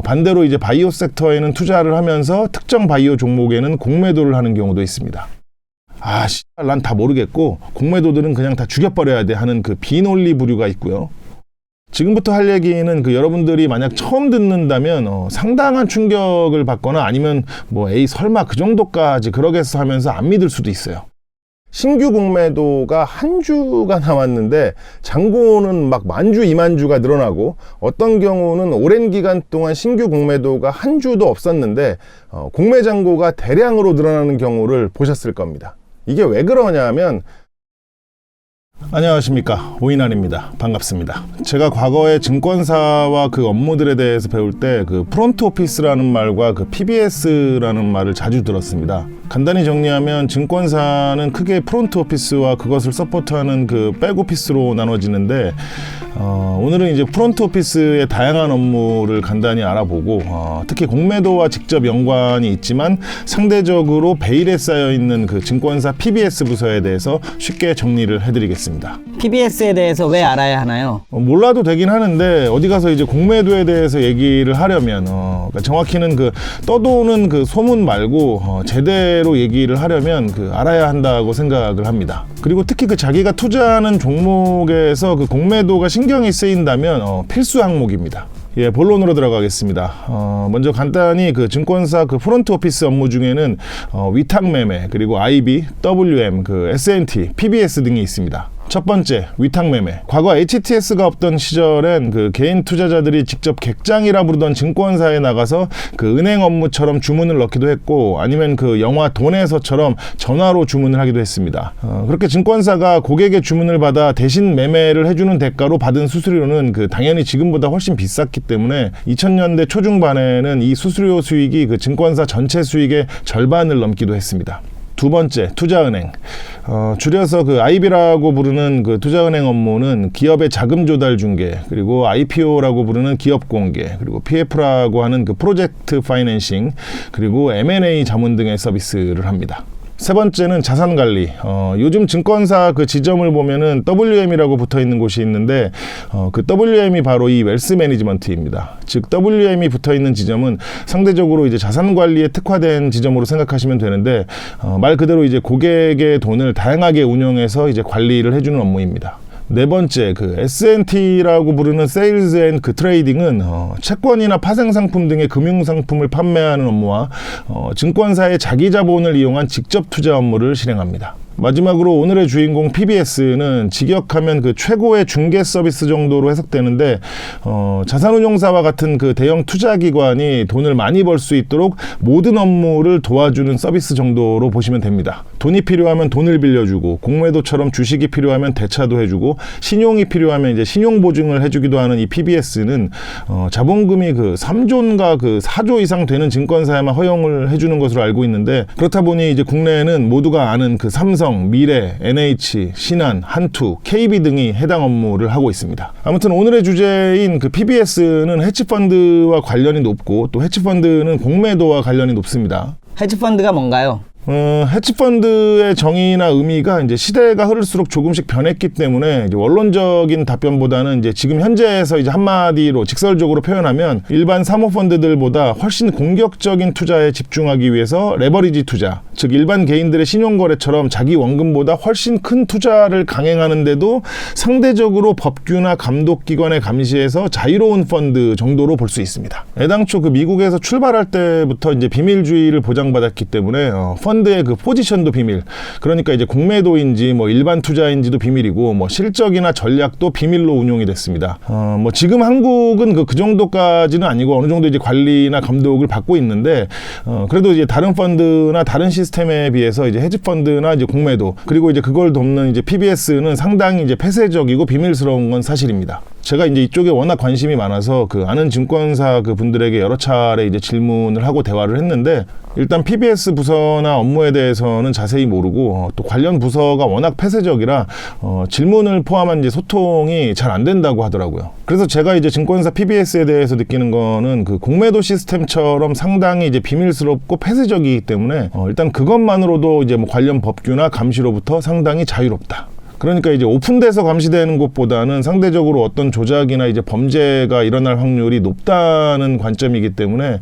반대로 이제 바이오 섹터에는 투자를 하면서 특정 바이오 종목에는 공매도를 하는 경우도 있습니다. 난 다 모르겠고 공매도들은 그냥 다 죽여버려야 돼 하는 그 비논리 부류가 있고요. 지금부터 할 얘기는 여러분들이 만약 처음 듣는다면 상당한 충격을 받거나 아니면 에이 설마 그 정도까지 그러겠어 하면서 안 믿을 수도 있어요. 신규 공매도가 한 주가 나왔는데 잔고는 막 만주, 2만주가 늘어나고 어떤 경우는 오랜 기간 동안 신규 공매도가 한 주도 없었는데 공매 잔고가 대량으로 늘어나는 경우를 보셨을 겁니다. 이게 왜 그러냐면 안녕하십니까, 오인환입니다. 반갑습니다. 제가 과거에 증권사와 그 업무들에 대해서 배울 때 그 프론트 오피스라는 말과 그 PBS라는 말을 자주 들었습니다. 간단히 정리하면 증권사는 크게 프론트 오피스와 그것을 서포트하는 그 백 오피스로 나눠지는데 오늘은 이제 프론트 오피스의 다양한 업무를 간단히 알아보고 특히 공매도와 직접 연관이 있지만 상대적으로 베일에 쌓여 있는 그 증권사 PBS 부서에 대해서 쉽게 정리를 해드리겠습니다. PBS에 대해서 왜 알아야 하나요? 몰라도 되긴 하는데 어디 가서 이제 공매도에 대해서 얘기를 하려면 그러니까 정확히는 그 떠도는 그 소문 말고 제대로 얘기를 하려면 알아야 한다고 생각을 합니다. 그리고 특히 자기가 투자하는 종목에서 그 공매도가 신경이 쓰인다면 필수 항목입니다. 본론으로 들어가겠습니다. 먼저 간단히 그 증권사 그 프론트 오피스 업무 중에는 위탁 매매, 그리고 IB, WM, 그 S&T, PBS 등이 있습니다. 첫 번째, 위탁 매매. 과거 HTS가 없던 시절엔 그 개인 투자자들이 직접 객장이라 부르던 증권사에 나가서 그 은행 업무처럼 주문을 넣기도 했고 아니면 그 영화 돈에서처럼 전화로 주문을 하기도 했습니다. 그렇게 증권사가 고객의 주문을 받아 대신 매매를 해주는 대가로 받은 수수료는 당연히 지금보다 훨씬 비쌌기 때문에 2000년대 초중반에는 이 수수료 수익이 그 증권사 전체 수익의 절반을 넘기도 했습니다. 두 번째, 투자은행. 줄여서 그 IB라고 부르는 그 투자은행 업무는 기업의 자금 조달 중개, 그리고 IPO라고 부르는 기업 공개, 그리고 PF라고 하는 그 프로젝트 파이낸싱, 그리고 M&A 자문 등의 서비스를 합니다. 세 번째는 자산 관리. 요즘 증권사 그 지점을 보면은 WM이라고 붙어 있는 곳이 있는데 그 WM이 바로 이 웰스 매니지먼트입니다. 즉 WM이 붙어 있는 지점은 상대적으로 이제 자산 관리에 특화된 지점으로 생각하시면 되는데 말 그대로 이제 고객의 돈을 다양하게 운용해서 이제 관리를 해주는 업무입니다. 네 번째, 그 S&T라고 부르는 세일즈 앤 그 트레이딩은 채권이나 파생 상품 등의 금융 상품을 판매하는 업무와 증권사의 자기 자본을 이용한 직접 투자 업무를 실행합니다. 마지막으로 오늘의 주인공 PBS는 직역하면 그 최고의 중개 서비스 정도로 해석되는데 자산운용사와 같은 그 대형 투자기관이 돈을 많이 벌 수 있도록 모든 업무를 도와주는 서비스 정도로 보시면 됩니다. 돈이 필요하면 돈을 빌려주고 공매도처럼 주식이 필요하면 대차도 해주고 신용이 필요하면 이제 신용 보증을 해주기도 하는 이 PBS는 자본금이 그 3조인가 그 4조 이상 되는 증권사에만 허용을 해주는 것으로 알고 있는데 그렇다 보니 이제 국내에는 모두가 아는 그 삼성, 미래, NH, 신한, 한투, KB 등이 해당 업무를 하고 있습니다. 아무튼 오늘의 주제인 그 PBS는 헤지펀드와 관련이 높고 또 헤지펀드는 공매도와 관련이 높습니다. 헤지펀드가 뭔가요? 헤지펀드의 정의나 의미가 이제 시대가 흐를수록 조금씩 변했기 때문에 이제 원론적인 답변보다는 이제 지금 현재에서 이제 한마디로 직설적으로 표현하면 일반 사모펀드들보다 훨씬 공격적인 투자에 집중하기 위해서 레버리지 투자, 즉 일반 개인들의 신용거래처럼 자기 원금보다 훨씬 큰 투자를 강행하는데도 상대적으로 법규나 감독기관의 감시에서 자유로운 펀드 정도로 볼 수 있습니다. 애당초 그 미국에서 출발할 때부터 이제 비밀주의를 보장받았기 때문에 펀드의 그 포지션도 비밀, 그러니까 이제 공매도인지 일반 투자인지도 비밀이고 실적이나 전략도 비밀로 운용이 됐습니다. 지금 한국은 그 정도까지는 아니고 어느 정도 이제 관리나 감독을 받고 있는데 그래도 이제 다른 펀드나 다른 시스템에 비해서 이제 헤지펀드나 이제 공매도 그리고 이제 그걸 돕는 이제 PBS는 상당히 이제 폐쇄적이고 비밀스러운 건 사실입니다. 제가 이제 이쪽에 워낙 관심이 많아서 그 아는 증권사 그 분들에게 여러 차례 이제 질문을 하고 대화를 했는데 일단 PBS 부서나 업무에 대해서는 자세히 모르고 또 관련 부서가 워낙 폐쇄적이라 질문을 포함한 이제 소통이 잘 안 된다고 하더라고요. 그래서 제가 이제 증권사 PBS에 대해서 느끼는 거는 그 공매도 시스템처럼 상당히 이제 비밀스럽고 폐쇄적이기 때문에 일단 그것만으로도 이제 관련 법규나 감시로부터 상당히 자유롭다. 그러니까 이제 오픈돼서 감시되는 곳보다는 상대적으로 어떤 조작이나 이제 범죄가 일어날 확률이 높다는 관점이기 때문에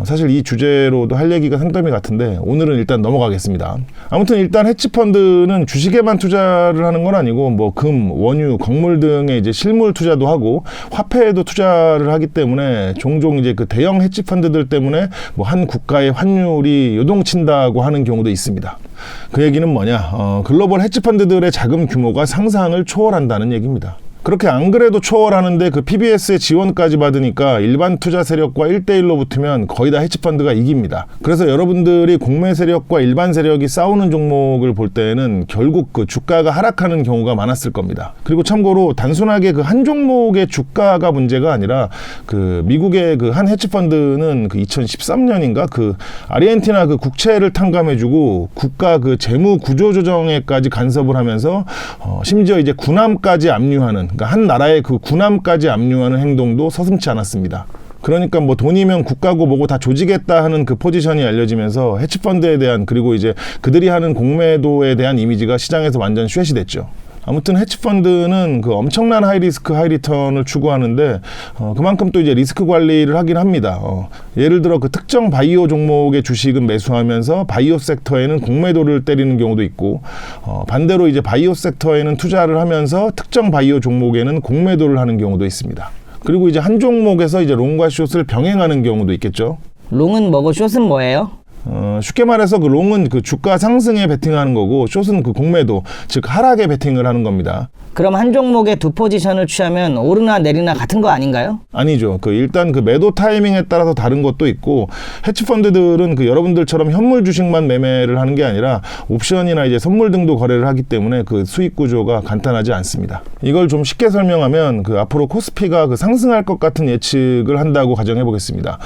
사실 이 주제로도 할 얘기가 산더미 같은데 오늘은 일단 넘어가겠습니다. 아무튼 일단 헤지펀드는 주식에만 투자를 하는 건 아니고 뭐 금, 원유, 광물 등의 이제 실물 투자도 하고 화폐에도 투자를 하기 때문에 종종 이제 그 대형 헤지펀드들 때문에 뭐 한 국가의 환율이 요동친다고 하는 경우도 있습니다. 그 얘기는 뭐냐? 글로벌 헤지펀드들의 자금 규모가 상상을 초월한다는 얘기입니다. 그렇게 안 그래도 초월하는데 그 PBS의 지원까지 받으니까 일반 투자 세력과 1대1로 붙으면 거의 다 헤지펀드가 이깁니다. 그래서 여러분들이 공매 세력과 일반 세력이 싸우는 종목을 볼 때는 결국 그 주가가 하락하는 경우가 많았을 겁니다. 그리고 참고로 단순하게 그 한 종목의 주가가 문제가 아니라 그 미국의 그 한 헤지펀드는 그 2013년인가 그 아르헨티나 그 국채를 탕감해주고 국가 그 재무 구조 조정에까지 간섭을 하면서 심지어 이제 군함까지 압류하는, 그러니까 한 나라의 그 군함까지 압류하는 행동도 서슴지 않았습니다. 그러니까 뭐 돈이면 국가고 뭐고 다 조지겠다 하는 그 포지션이 알려지면서 헤지펀드에 대한, 그리고 이제 그들이 하는 공매도에 대한 이미지가 시장에서 완전 쉐시 됐죠. 아무튼 헤지펀드는 그 엄청난 하이리스크 하이리턴을 추구하는데 그만큼 또 이제 리스크 관리를 하긴 합니다. 예를 들어 그 특정 바이오 종목의 주식은 매수하면서 바이오 섹터에는 공매도를 때리는 경우도 있고, 반대로 이제 바이오 섹터에는 투자를 하면서 특정 바이오 종목에는 공매도를 하는 경우도 있습니다. 그리고 이제 한 종목에서 이제 롱과 숏을 병행하는 경우도 있겠죠. 롱은 뭐고 숏은 뭐예요? 쉽게 말해서 그 롱은 그 주가 상승에 베팅하는 거고, 숏은 그 공매도, 즉 하락에 베팅을 하는 겁니다. 그럼 한 종목에 두 포지션을 취하면 오르나 내리나 같은 거 아닌가요? 아니죠. 그 일단 그 매도 타이밍에 따라서 다른 것도 있고, 헤지펀드들은 그 여러분들처럼 현물 주식만 매매를 하는 게 아니라 옵션이나 이제 선물 등도 거래를 하기 때문에 그 수익 구조가 간단하지 않습니다. 이걸 좀 쉽게 설명하면 그 앞으로 코스피가 그 상승할 것 같은 예측을 한다고 가정해 보겠습니다.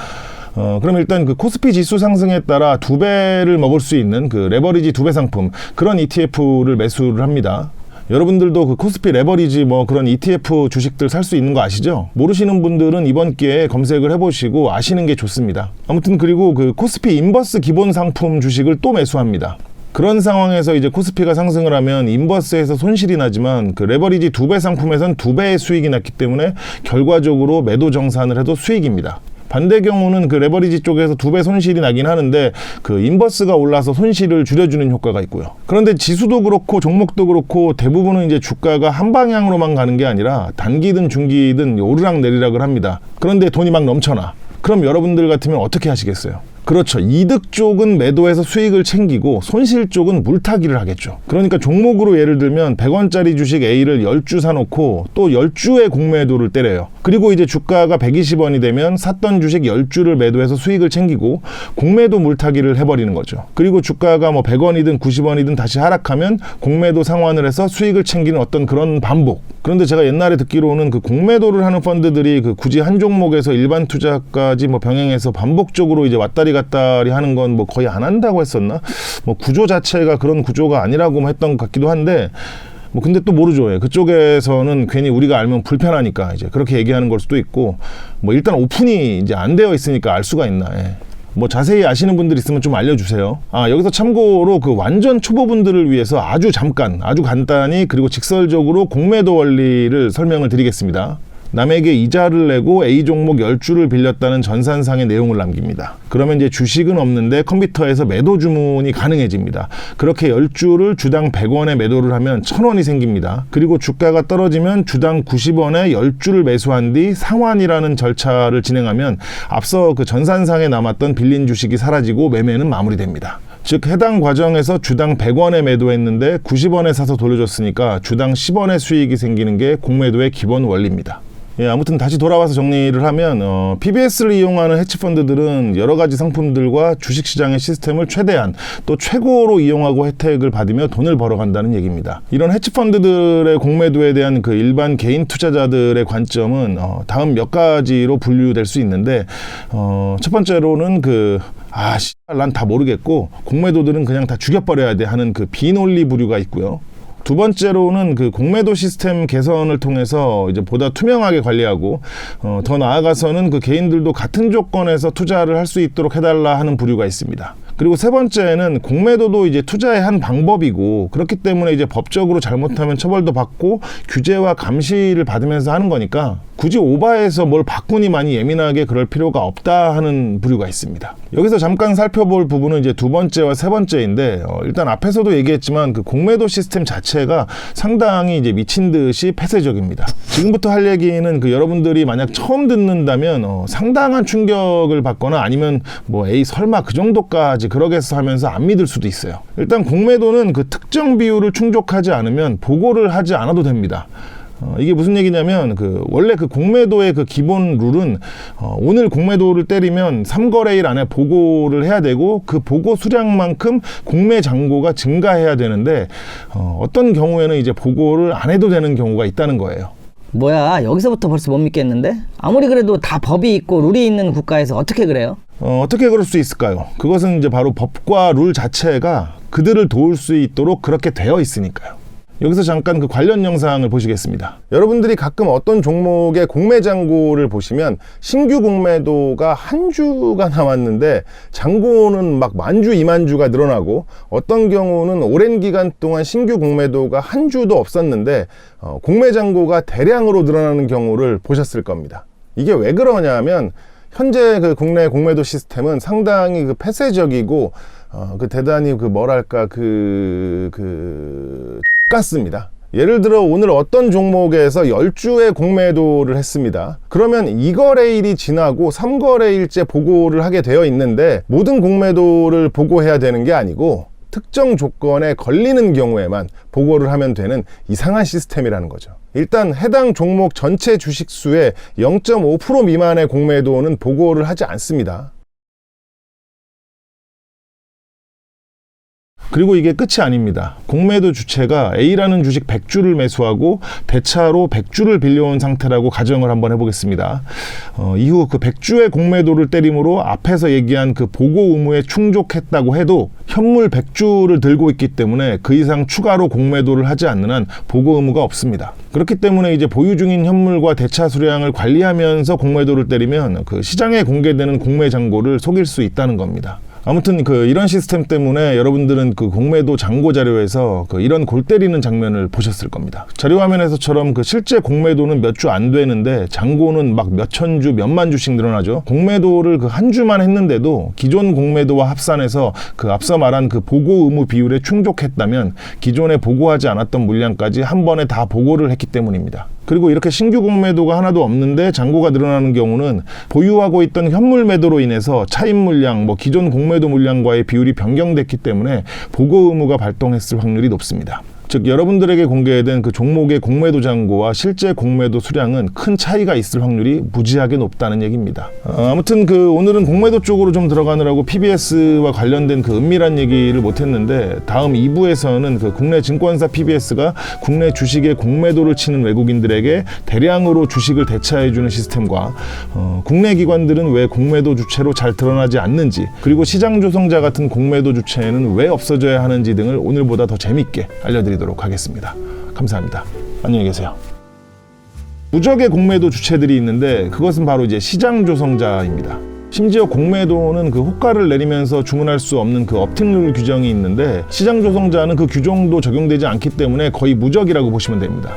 그럼 일단 그 코스피 지수 상승에 따라 2배를 먹을 수 있는 그 레버리지 2배 상품, 그런 ETF를 매수를 합니다. 여러분들도 그 코스피 레버리지 뭐 그런 ETF 주식들 살 수 있는 거 아시죠? 모르시는 분들은 이번 기회에 검색을 해보시고 아시는 게 좋습니다. 아무튼 그리고 그 코스피 인버스 기본 상품 주식을 또 매수합니다. 그런 상황에서 이제 코스피가 상승을 하면 인버스에서 손실이 나지만 그 레버리지 2배 상품에선 2배의 수익이 났기 때문에 결과적으로 매도 정산을 해도 수익입니다. 반대 경우는 그 레버리지 쪽에서 2배 손실이 나긴 하는데 그 인버스가 올라서 손실을 줄여주는 효과가 있고요. 그런데 지수도 그렇고 종목도 그렇고 대부분은 이제 주가가 한 방향으로만 가는 게 아니라 단기든 중기든 오르락 내리락을 합니다. 그런데 돈이 막 넘쳐나. 그럼 여러분들 같으면 어떻게 하시겠어요? 그렇죠. 이득 쪽은 매도해서 수익을 챙기고 손실 쪽은 물타기를 하겠죠. 그러니까 종목으로 예를 들면 100원짜리 주식 A를 10주 사놓고 또 10주의 공매도를 때려요. 그리고 이제 주가가 120원이 되면 샀던 주식 10주를 매도해서 수익을 챙기고 공매도 물타기를 해버리는 거죠. 그리고 주가가 뭐 100원이든 90원이든 다시 하락하면 공매도 상환을 해서 수익을 챙기는 어떤 그런 반복. 그런데 제가 옛날에 듣기로는 그 공매도를 하는 펀드들이 그 굳이 한 종목에서 일반 투자까지 뭐 병행해서 반복적으로 이제 왔다리 갔다리 하는 건 뭐 거의 안 한다고 했었나? 뭐 구조 자체가 그런 구조가 아니라고 했던 것 같기도 한데, 뭐 근데 또 모르죠. 그쪽에서는 괜히 우리가 알면 불편하니까 이제 그렇게 얘기하는 걸 수도 있고, 뭐 일단 오픈이 이제 안 되어 있으니까 알 수가 있나. 뭐 자세히 아시는 분들 있으면 좀 알려주세요. 여기서 참고로 그 완전 초보분들을 위해서 아주 잠깐, 아주 간단히 그리고 직설적으로 공매도 원리를 설명을 드리겠습니다. 남에게 이자를 내고 A 종목 10주를 빌렸다는 전산상의 내용을 남깁니다. 그러면 이제 주식은 없는데 컴퓨터에서 매도 주문이 가능해집니다. 그렇게 10주를 주당 100원에 매도를 하면 1000원이 생깁니다. 그리고 주가가 떨어지면 주당 90원에 10주를 매수한 뒤 상환이라는 절차를 진행하면 앞서 그 전산상에 남았던 빌린 주식이 사라지고 매매는 마무리됩니다. 즉 해당 과정에서 주당 100원에 매도했는데 90원에 사서 돌려줬으니까 주당 10원의 수익이 생기는 게 공매도의 기본 원리입니다. 아무튼 다시 돌아와서 정리를 하면 PBS를 이용하는 헤지펀드들은 여러 가지 상품들과 주식시장의 시스템을 최대한 또 최고로 이용하고 혜택을 받으며 돈을 벌어간다는 얘기입니다. 이런 헤지펀드들의 공매도에 대한 그 일반 개인 투자자들의 관점은 다음 몇 가지로 분류될 수 있는데, 첫 번째로는 난 다 모르겠고 공매도들은 그냥 다 죽여버려야 돼 하는 그 비논리 부류가 있고요. 두 번째로는 그 공매도 시스템 개선을 통해서 이제 보다 투명하게 관리하고 더 나아가서는 그 개인들도 같은 조건에서 투자를 할 수 있도록 해달라 하는 부류가 있습니다. 그리고 세 번째는 공매도도 이제 투자의 한 방법이고 그렇기 때문에 이제 법적으로 잘못하면 처벌도 받고 규제와 감시를 받으면서 하는 거니까 굳이 오바해서 뭘 바꾸니 예민하게 그럴 필요가 없다 하는 부류가 있습니다. 여기서 잠깐 살펴볼 부분은 이제 두 번째와 세 번째인데 일단 앞에서도 얘기했지만 그 공매도 시스템 자체가 상당히 이제 미친 듯이 폐쇄적입니다. 지금부터 할 얘기는 그 여러분들이 만약 처음 듣는다면 상당한 충격을 받거나 아니면 뭐 에이 설마 그 정도까지 그러겠어 하면서 안 믿을 수도 있어요. 일단 공매도는 그 특정 비율을 충족하지 않으면 보고를 하지 않아도 됩니다. 이게 무슨 얘기냐면 원래 그 공매도의 그 기본 룰은 오늘 공매도를 때리면 3거래일 안에 보고를 해야 되고 그 보고 수량만큼 공매 잔고가 증가해야 되는데 어떤 경우에는 이제 보고를 안 해도 되는 경우가 있다는 거예요. 뭐야, 여기서부터 벌써 못 믿겠는데? 아무리 그래도 다 법이 있고 룰이 있는 국가에서 어떻게 그래요? 어떻게 그럴 수 있을까요? 그것은 이제 바로 법과 룰 자체가 그들을 도울 수 있도록 그렇게 되어 있으니까요. 여기서 잠깐 그 관련 영상을 보시겠습니다. 여러분들이 가끔 어떤 종목의 공매 잔고를 보시면 신규 공매도가 한 주가 나왔는데 잔고는 막 만주, 2만주가 늘어나고 어떤 경우는 오랜 기간 동안 신규 공매도가 한 주도 없었는데 공매 잔고가 대량으로 늘어나는 경우를 보셨을 겁니다. 이게 왜 그러냐면 현재 그 국내 공매도 시스템은 상당히 그 폐쇄적이고 대단히 같습니다. 예를 들어 오늘 어떤 종목에서 10주의 공매도를 했습니다. 그러면 2거래일이 지나고 3거래일째 보고를 하게 되어 있는데 모든 공매도를 보고해야 되는 게 아니고 특정 조건에 걸리는 경우에만 보고를 하면 되는 이상한 시스템이라는 거죠. 일단 해당 종목 전체 주식수의 0.5% 미만의 공매도는 보고를 하지 않습니다. 그리고 이게 끝이 아닙니다. 공매도 주체가 A라는 주식 100주를 매수하고 대차로 100주를 빌려온 상태라고 가정을 한번 해보겠습니다. 이후 그 100주의 공매도를 때림으로 앞에서 얘기한 그 보고 의무에 충족했다고 해도 현물 100주를 들고 있기 때문에 그 이상 추가로 공매도를 하지 않는 한 보고 의무가 없습니다. 그렇기 때문에 이제 보유 중인 현물과 대차 수량을 관리하면서 공매도를 때리면 그 시장에 공개되는 공매 잔고를 속일 수 있다는 겁니다. 아무튼 이런 시스템 때문에 여러분들은 그 공매도 잔고 자료에서 이런 골 때리는 장면을 보셨을 겁니다. 자료 화면에서처럼 실제 공매도는 몇 주 안 되는데 잔고는 막 몇천 주, 몇만 주씩 늘어나죠. 공매도를 한 주만 했는데도 기존 공매도와 합산해서 앞서 말한 보고 의무 비율에 충족했다면 기존에 보고하지 않았던 물량까지 한 번에 다 보고를 했기 때문입니다. 그리고 이렇게 신규 공매도가 하나도 없는데 잔고가 늘어나는 경우는 보유하고 있던 현물 매도로 인해서 차입 물량, 기존 공매도 물량과의 비율이 변경됐기 때문에 보고 의무가 발동했을 확률이 높습니다. 즉 여러분들에게 공개된 종목의 공매도 잔고와 실제 공매도 수량은 큰 차이가 있을 확률이 무지하게 높다는 얘기입니다. 아무튼 오늘은 공매도 쪽으로 좀 들어가느라고 PBS와 관련된 은밀한 얘기를 못했는데 다음 2부에서는 국내 증권사 PBS가 국내 주식의 공매도를 치는 외국인들에게 대량으로 주식을 대차해주는 시스템과 국내 기관들은 왜 공매도 주체로 잘 드러나지 않는지, 그리고 시장 조성자 같은 공매도 주체는 왜 없어져야 하는지 등을 오늘보다 더 재밌게 알려드리도록 하겠습니다. 감사합니다. 안녕히 계세요. 무적의 공매도 주체들이 있는데 그것은 바로 이제 시장 조성자입니다. 심지어 공매도는 호가를 내리면서 주문할 수 없는 업팅룰 규정이 있는데 시장 조성자는 그 규정도 적용되지 않기 때문에 거의 무적이라고 보시면 됩니다.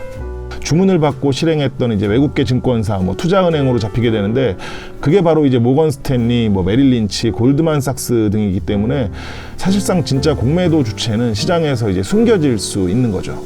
주문을 받고 실행했던 이제 외국계 증권사, 투자은행으로 잡히게 되는데 그게 바로 이제 모건 스탠리, 메릴 린치, 골드만삭스 등이기 때문에 사실상 진짜 공매도 주체는 시장에서 이제 숨겨질 수 있는 거죠.